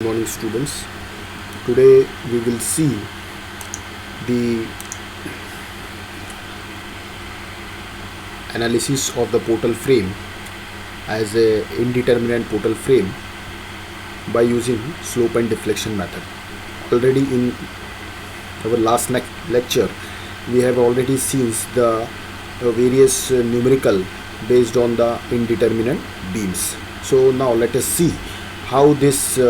Good morning, students. Today we will see the analysis of the portal frame as a indeterminate portal frame by using slope and deflection method. Already in our last lecture we have already seen the various numerical based on the indeterminate beams. So now let us see how this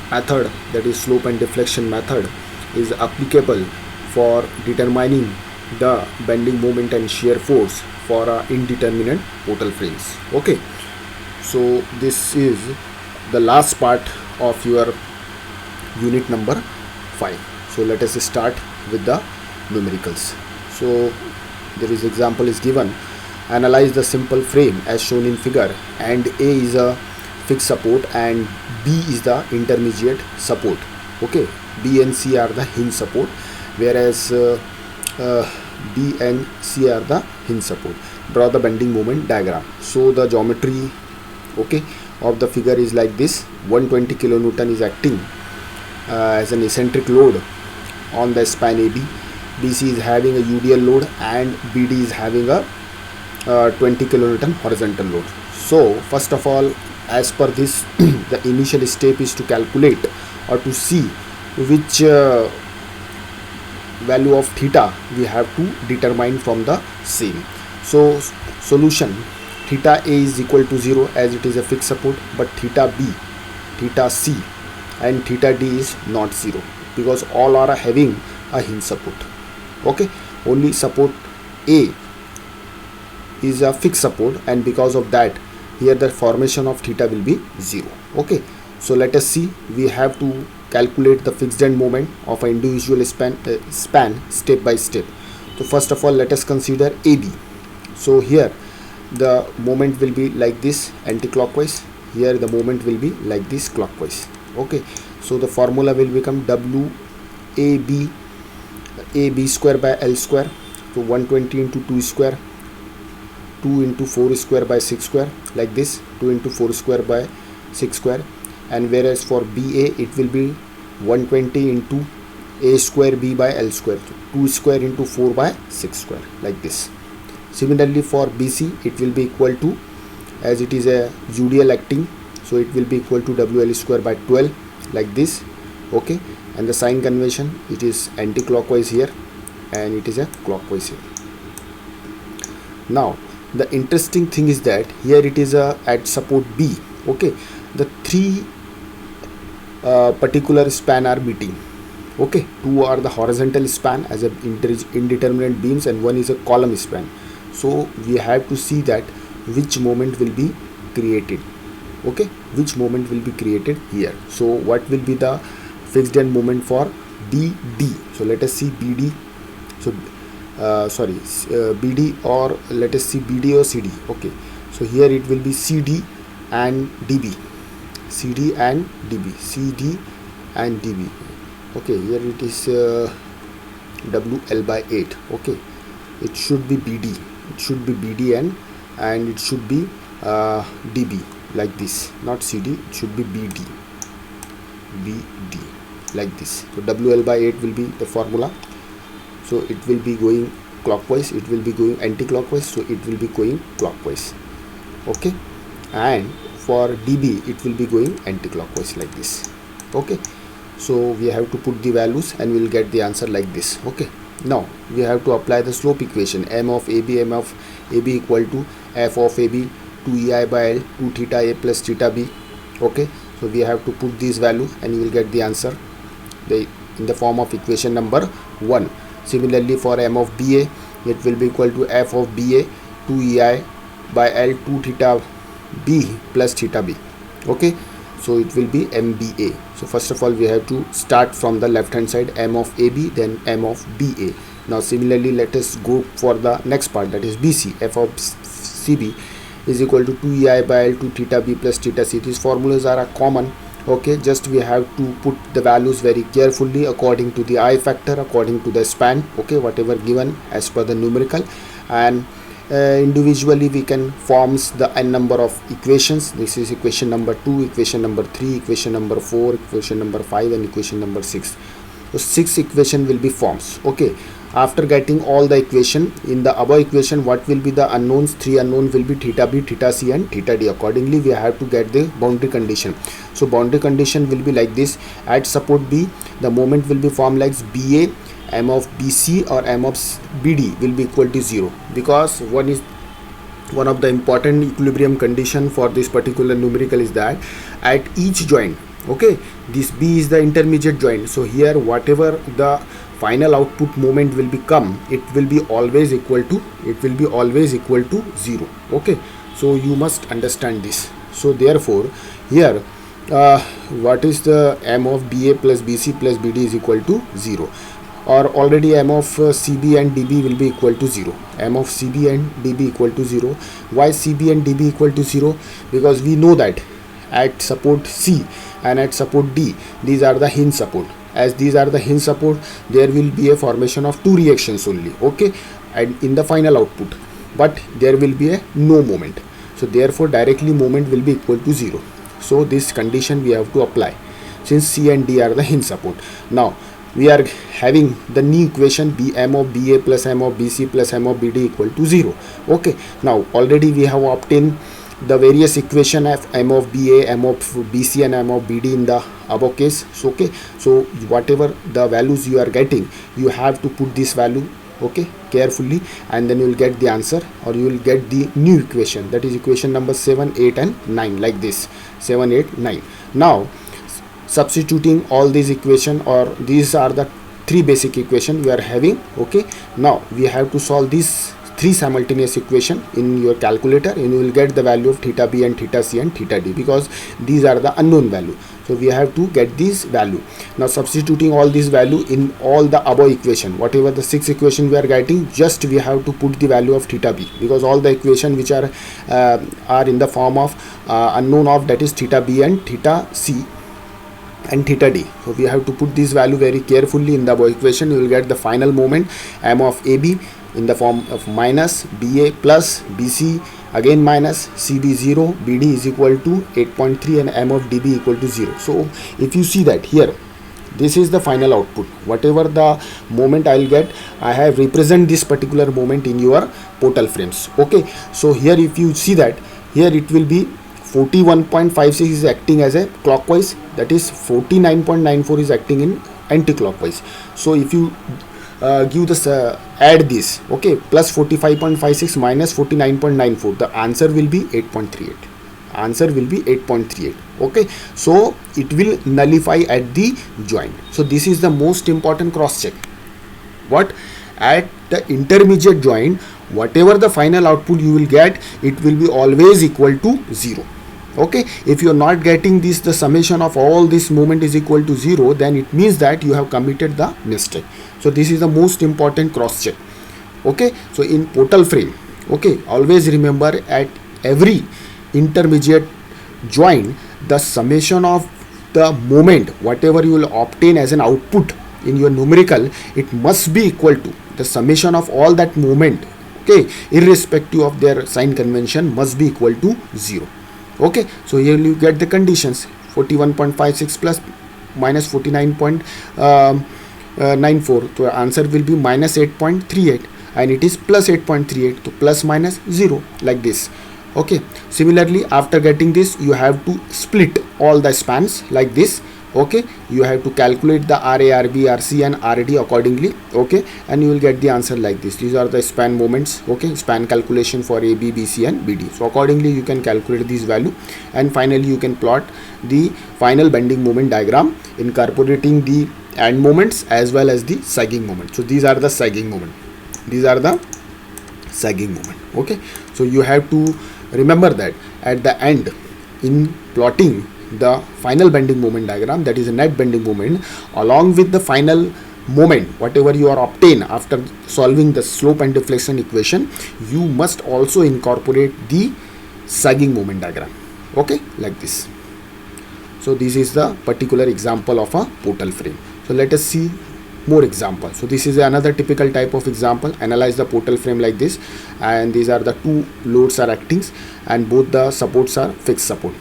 method, that is slope and deflection method, is applicable for determining the bending moment and shear force for indeterminate portal frames. Okay, so this is the last part of your unit number 5. So let us start with the numericals. So there is example is given. Analyze the simple frame as shown in figure, and A is a fixed support and B is the intermediate support. Okay, B and C are the hinge support, whereas B and C are the hinge support. Draw the bending moment diagram. So the geometry, okay, of the figure is like this. 120 kilonewton is acting as an eccentric load on the span AB. BC is having a UDL load and BD is having a 20 kilonewton horizontal load. So first of all, as per this the initial step is to calculate or to see which value of theta we have to determine from the same. So solution: theta A is equal to 0 as it is a fixed support, but theta B, theta C and theta D is not 0 because all are having a hinge support. Okay, only support A is a fixed support, and because of that here the formation of theta will be 0. Okay, so let us see. We have to calculate the fixed end moment of an individual span step by step. So first of all, let us consider AB. So here the moment will be like this, anti-clockwise. Here the moment will be like this, clockwise. Okay, so the formula will become WAB AB square by L square. So 120 into 2 square, 2 into 4 square by 6 square, like this, 2 into 4 square by 6 square. And whereas for BA it will be 120 into A square B by L square, 2 square into 4 by 6 square, like this. Similarly for BC it will be equal to, as it is a UDL acting, so it will be equal to WL square by 12, like this. Okay, and the sign convention, it is anti-clockwise here and it is a clockwise here. Now the interesting thing is that here it is at support B. Okay, the three particular span are meeting. Okay, two are the horizontal span as a indeterminate beams and one is a column span. So we have to see that which moment will be created. Okay, which moment will be created here. So what will be the fixed end moment for BD? So let us see BD. So BD, or let us see BD or CD. Okay, so here it will be CD and DB, CD and DB, CD and DB. Okay, here it is WL by 8. Okay, it should be BD, it should be BD and it should be DB, like this, not CD, it should be BD, like this. So WL by 8 will be the formula. So it will be going clockwise, it will be going anti-clockwise, so it will be going clockwise. Okay, and for DB it will be going anti-clockwise, like this. Okay, so we have to put the values and we will get the answer like this. Okay, now we have to apply the slope equation. M of AB equal to F of AB 2EI by L 2 theta A plus theta B. Okay, so we have to put these values and you will get the answer in the form of equation number 1. Similarly for M of BA, it will be equal to F of BA 2EI by L 2 theta B plus theta B. Okay, so it will be MBA. So first of all we have to start from the left hand side, M of AB, then M of BA. Now similarly let us go for the next part, that is BC. F of CB is equal to 2EI by L 2 theta B plus theta C. These formulas are common. Okay, just we have to put the values very carefully according to the I factor, according to the span. Okay, whatever given as per the numerical, and individually we can forms the n number of equations. This is equation number 2, equation number 3, equation number 4, equation number 5 and equation number 6. So 6 equation will be forms. Okay, after getting all the equation in the above equation, what will be the unknowns? 3 unknown will be theta b, theta c and theta d. Accordingly we have to get the boundary condition. So boundary condition will be like this: at support B, the moment will be formed like BA, m of BC or m of BD will be equal to 0, because one of the important equilibrium condition for this particular numerical is that at each joint, okay, this B is the intermediate joint, so here whatever the final output moment will become, it will be always equal to 0. Okay, so you must understand this. So therefore here what is the m of BA plus BC plus BD is equal to 0, or already m of CB and DB will be equal to 0. M of CB and DB equal to 0. Why CB and DB equal to 0? Because we know that at support C and at support D, these are the hinge support. As these are the hinge support, there will be a formation of 2 reactions only, okay, and in the final output, but there will be a no moment. So therefore directly moment will be equal to 0. So this condition we have to apply since C and D are the hinge support. Now we are having the new equation B, m of BA plus m of BC plus m of BD equal to 0. Okay, now already we have obtained the various equation of m of BA, m of BC and m of BD in the above case. So okay, so whatever the values you are getting, you have to put this value, okay, carefully, and then you will get the answer, or you will get the new equation, that is equation number 7, 8 and 9, like this: 7, 8, 9. Now substituting all these equation, or these are the 3 basic equation we are having. Okay, now we have to solve these 3 simultaneous equation in your calculator, and you will get the value of theta b and theta c and theta d, because these are the unknown value. So we have to get this value. Now substituting all these value in all the above equation, whatever the 6 equation we are getting, just we have to put the value of theta b, because all the equation which are in the form of unknown of, that is theta b and theta c and theta d. So we have to put this value very carefully in the above equation. You will get the final moment m of AB in the form of minus BA plus BC again minus CB 0, BD is equal to 8.3 and m of DB equal to 0. So if you see that here, this is the final output. Whatever the moment I will get, I have represent this particular moment in your portal frames. Okay, so here if you see that, here it will be 41.56 is acting as a clockwise, that is 49.94 is acting in anti-clockwise. So if you give this add this, okay, plus 45.56 minus 49.94, the answer will be 8.38. Answer will be 8.38. Okay, so it will nullify at the joint. So this is the most important cross check. What? At the intermediate joint, whatever the final output you will get, it will be always equal to 0. Okay, if you are not getting this, the summation of all this moment is equal to 0, then it means that you have committed the mistake. So this is the most important cross check. Okay, so in portal frame, okay, always remember at every intermediate joint, the summation of the moment, whatever you will obtain as an output in your numerical, it must be equal to the summation of all that moment, okay, irrespective of their sign convention, must be equal to 0. Okay, so here you get the conditions: 41.56 plus minus 49.94, so answer will be minus 8.38, and it is plus 8.38, so plus minus 0, like this. Okay, similarly after getting this, you have to split all the spans like this. Okay, you have to calculate the RA, RB, RC and RD accordingly. Okay, and you will get the answer like this. These are the span moments. Okay, span calculation for AB, BC and BD. So accordingly you can calculate this value, and finally you can plot the final bending moment diagram incorporating the end moments as well as the sagging moment. So these are the sagging moment. These are the sagging moment. Okay, so you have to remember that at the end, in plotting the final bending moment diagram, that is a net bending moment, along with the final moment whatever you are obtain after solving the slope and deflection equation, you must also incorporate the sagging moment diagram. Okay, like this. So this is the particular example of a portal frame. So let us see more examples. So this is another typical type of example. Analyze the portal frame like this, and these are the two loads are acting, and both the supports are fixed support.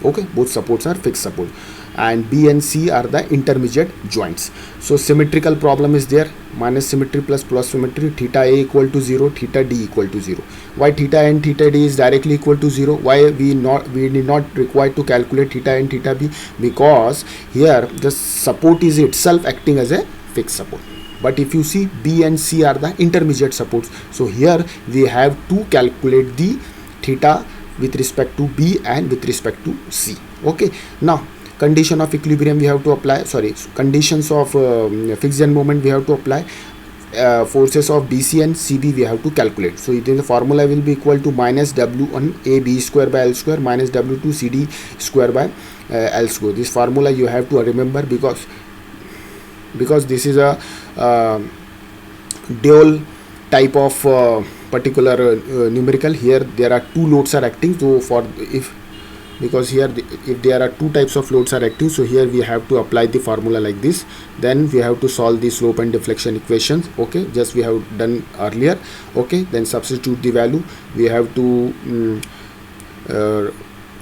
Okay, both supports are fixed support, and B and C are the intermediate joints. So symmetrical problem is there, minus symmetry plus symmetry, theta A equal to 0, theta D equal to 0. Why theta and theta D is directly equal to 0? Why we need not required to calculate theta and theta B? Because here the support is itself acting as a fixed support. But if you see, B and C are the intermediate supports, so here we have to calculate the theta with respect to B and with respect to C. Okay, now condition of equilibrium we have to apply, conditions of fixed end moment we have to apply, forces of BC and CB we have to calculate. So then the formula will be equal to minus W1 AB square by L square minus W2 CD square by L square. This formula you have to remember, because this is a dual type of particular numerical. Here there are two loads are acting, so because here if there are two types of loads are acting, so here we have to apply the formula like this. Then we have to solve the slope and deflection equations. Okay, just we have done earlier. Okay, then substitute the value. We have to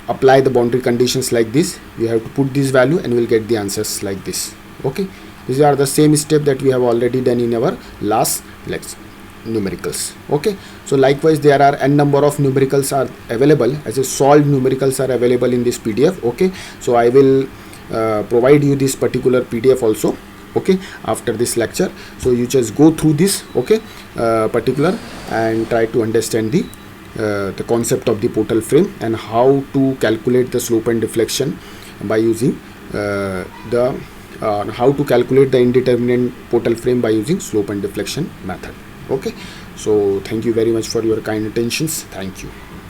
apply the boundary conditions like this. We have to put this value and we'll get the answers like this. Okay, these are the same step that we have already done in our last lecture numericals. Okay, so likewise there are n number of numericals are available, as a solved numericals are available in this PDF. Okay, so I will provide you this particular PDF also. Okay, after this lecture, so you just go through this, okay, particular, and try to understand the concept of the portal frame and how to calculate the slope and deflection by using how to calculate the indeterminate portal frame by using slope and deflection method. Okay, so thank you very much for your kind attentions. Thank you.